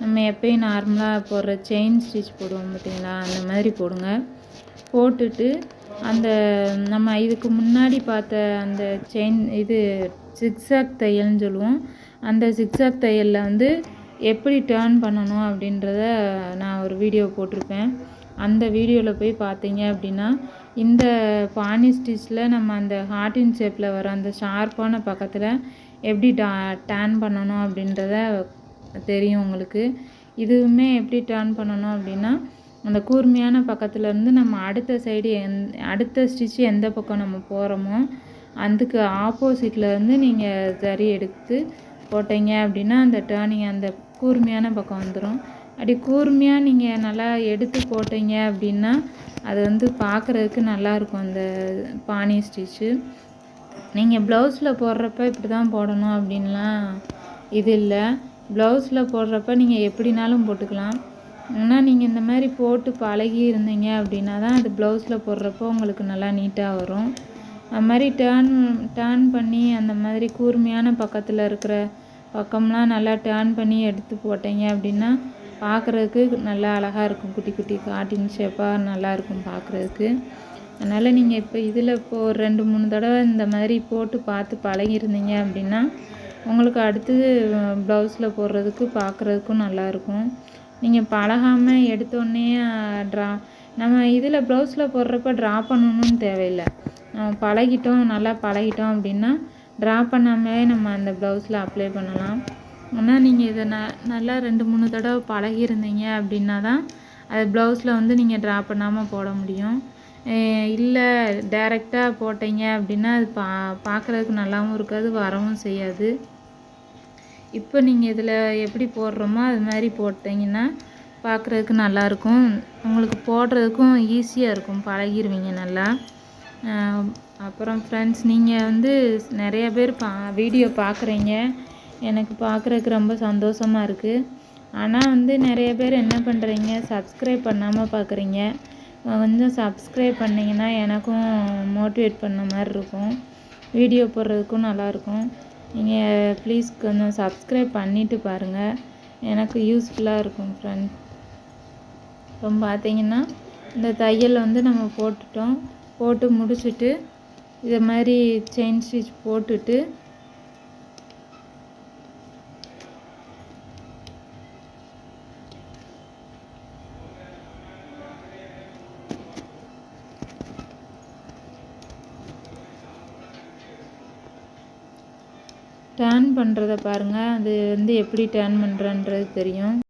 நம்ம எப்பயும் நார்மலாக போடுற செயின் ஸ்டிச் போடுவோம் பார்த்தீங்களா, அந்த மாதிரி போடுங்க. போட்டுட்டு அந்த நம்ம இதுக்கு முன்னாடி பார்த்த அந்த செயின் இது ஜிக்ஸாக் தையல்னு சொல்லுவோம். அந்த ஜிக்ஸாக் தையலில் வந்து எப்படி டேர்ன் பண்ணணும் அப்படின்றத நான் ஒரு வீடியோ போட்டிருப்பேன். அந்த வீடியோவில் போய் பார்த்தீங்க அப்படின்னா இந்த பானி ஸ்டிச்சில் நம்ம அந்த ஹார்டின் ஷேப்பில் வர அந்த ஷார்ப்பான பக்கத்தில் எப்படி டேர்ன் பண்ணணும் அப்படின்றத தெரியும் உங்களுக்கு. இதுவுமே எப்படி டேர்ன் பண்ணணும் அப்படின்னா அந்த கூர்மையான பக்கத்துலேருந்து நம்ம அடுத்த சைடு அடுத்த ஸ்டிச்சு எந்த பக்கம் நம்ம போகிறோமோ அதுக்கு ஆப்போசிட்லேருந்து நீங்கள் சரி எடுத்து போட்டீங்க அப்படின்னா அந்த டேர்னிங் அந்த கூர்மையான பக்கம் வந்துடும். அப்படி கூர்மையாக நீங்கள் நல்லா எடுத்து போட்டீங்க அப்படின்னா அது வந்து பார்க்குறதுக்கு நல்லாயிருக்கும் அந்த பானி ஸ்டிச்சு. நீங்கள் ப்ளவுஸில் போடுறப்ப இப்படி தான் போடணும் அப்படின்லாம் இது இல்லை. ப்ளவுஸில் போடுறப்ப நீங்கள் எப்படினாலும் போட்டுக்கலாம். ஆனால் நீங்கள் இந்த மாதிரி போட்டு பழகி இருந்தீங்க அப்படின்னா தான் அது ப்ளவுஸில் போடுறப்போ உங்களுக்கு நல்லா நீட்டாக வரும். அது மாதிரி டேர்ன் பண்ணி அந்த மாதிரி கூர்மையான பக்கத்தில் இருக்கிற பக்கம்லாம் நல்லா டேர்ன் பண்ணி எடுத்து போட்டீங்க அப்படின்னா பார்க்குறதுக்கு நல்லா அழகாக இருக்கும். குட்டி குட்டி ஹார்டின் ஷேப்பாக நல்லாயிருக்கும் பார்க்குறதுக்கு. அதனால் நீங்கள் இப்போ இதில் இப்போ ஒரு 2-3 தடவை இந்த மாதிரி போட்டு பார்த்து பழகிருந்தீங்க அப்படின்னா உங்களுக்கு அடுத்தது ப்ளவுஸில் போடுறதுக்கு பார்க்குறதுக்கும் நல்லாயிருக்கும். நீங்கள் பழகாமல் எடுத்தோடனே நம்ம இதில் ப்ளவுஸில் போடுறப்ப ட்ரா பண்ணணும்னு தேவையில்லை. நம்ம நல்லா பழகிட்டோம் அப்படின்னா ட்ரா பண்ணாமலே நம்ம அந்த ப்ளவுஸில் அப்ளை பண்ணலாம். ஆனால் நீங்கள் இதை நல்லா 2-3 தடவை பழகிருந்தீங்க அப்படின்னா தான் அது ப்ளவுஸில் வந்து நீங்கள் ட்ரா பண்ணாமல் போட முடியும். இல்லை டைரெக்டாக போட்டீங்க அப்படின்னா அது பார்க்குறதுக்கு நல்லாவும் இருக்காது, வரவும் செய்யாது. இப்போ நீங்கள் இதில் எப்படி போடுறோமோ அது மாதிரி போட்டிங்கன்னா பார்க்குறதுக்கு நல்லாயிருக்கும். உங்களுக்கு போடுறதுக்கும் ஈஸியாக இருக்கும், பழகிருவீங்க நல்லா. அப்புறம் ஃப்ரெண்ட்ஸ், நீங்கள் வந்து நிறைய பேர் வீடியோ பார்க்குறீங்க, எனக்கு பார்க்குறதுக்கு ரொம்ப சந்தோஷமாக இருக்குது. ஆனால் வந்து நிறைய பேர் என்ன பண்ணுறீங்க, சப்ஸ்கிரைப் பண்ணாமல் பார்க்குறீங்க. கொஞ்சம் சப்ஸ்கிரைப் பண்ணிங்கன்னா எனக்கும் மோட்டிவேட் பண்ண மாதிரி இருக்கும், வீடியோ போடுறதுக்கும் நல்லாயிருக்கும். நீங்கள் ப்ளீஸ் கொஞ்சம் சப்ஸ்கிரைப் பண்ணிவிட்டு பாருங்கள், எனக்கு யூஸ்ஃபுல்லாக இருக்கும் ஃப்ரெண்ட்ஸ். இப்போ பார்த்தீங்கன்னா இந்த தையல் வந்து நம்ம போட்டு முடிச்சுட்டு இதை மாதிரி செயின் ஸ்டிச் போட்டுட்டு டர்ன் பண்ணுறத பாருங்கள். அது வந்து எப்படி டர்ன் பண்ணுறன்றது தெரியும்.